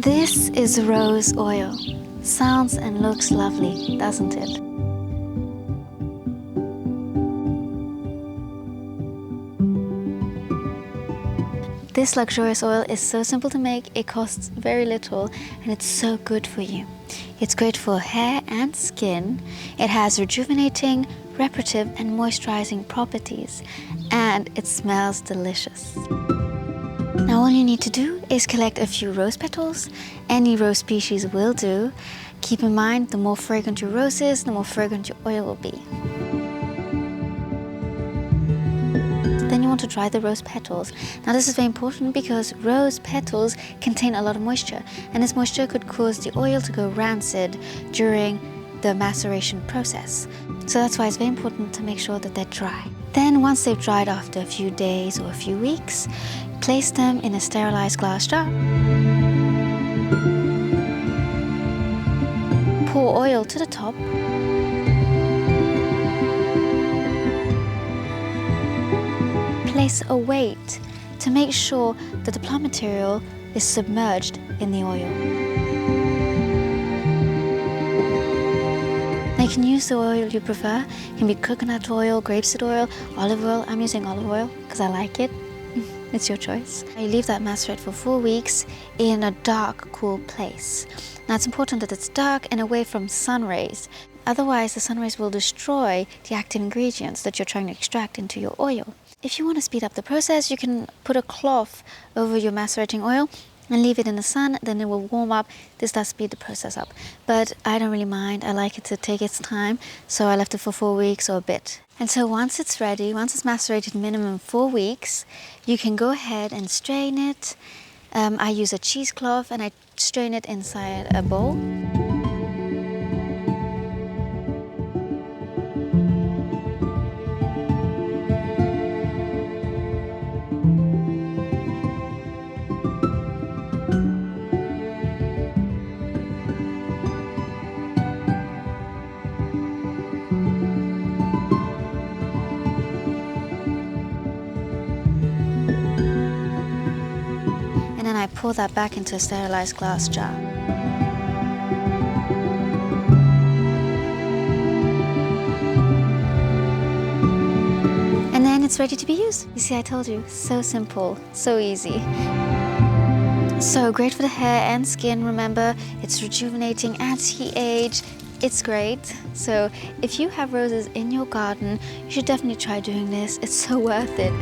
This is rose oil. Sounds and looks lovely, doesn't it? This luxurious oil is so simple to make, it costs very little, and it's so good for you. It's great for hair and skin. It has rejuvenating, reparative, and moisturizing properties, and it smells delicious. Now all you need to do is collect a few rose petals. Any rose species will do. Keep in mind, the more fragrant your rose is, the more fragrant your oil will be. Then you want to dry the rose petals. Now this is very important because rose petals contain a lot of moisture, and this moisture could cause the oil to go rancid during the maceration process. So that's why it's very important to make sure that they're dry. Then once they've dried after a few days or a few weeks, place them in a sterilized glass jar. Pour oil to the top. Place a weight to make sure that the plant material is submerged in the oil. Now you can use the oil you prefer. It can be coconut oil, grape-seed oil, olive oil. I'm using olive oil because I like it. It's your choice. You leave that macerate for 4 weeks in a dark, cool place. Now it's important that it's dark and away from sun rays. Otherwise, the sun rays will destroy the active ingredients that you're trying to extract into your oil. If you want to speed up the process, you can put a cloth over your macerating oil and leave it in the sun, then it will warm up. This does speed the process up. But I don't really mind. I like it to take its time, so I left it for 4 weeks or a bit. And so once it's ready, once it's macerated minimum 4 weeks, you can go ahead and strain it. I use a cheesecloth and I strain it inside a bowl. And then I pour that back into a sterilized glass jar. And then it's ready to be used. You see, I told you, so simple, so easy. So great for the hair and skin. Remember, it's rejuvenating, anti-age. It's great. So if you have roses in your garden, you should definitely try doing this. It's so worth it.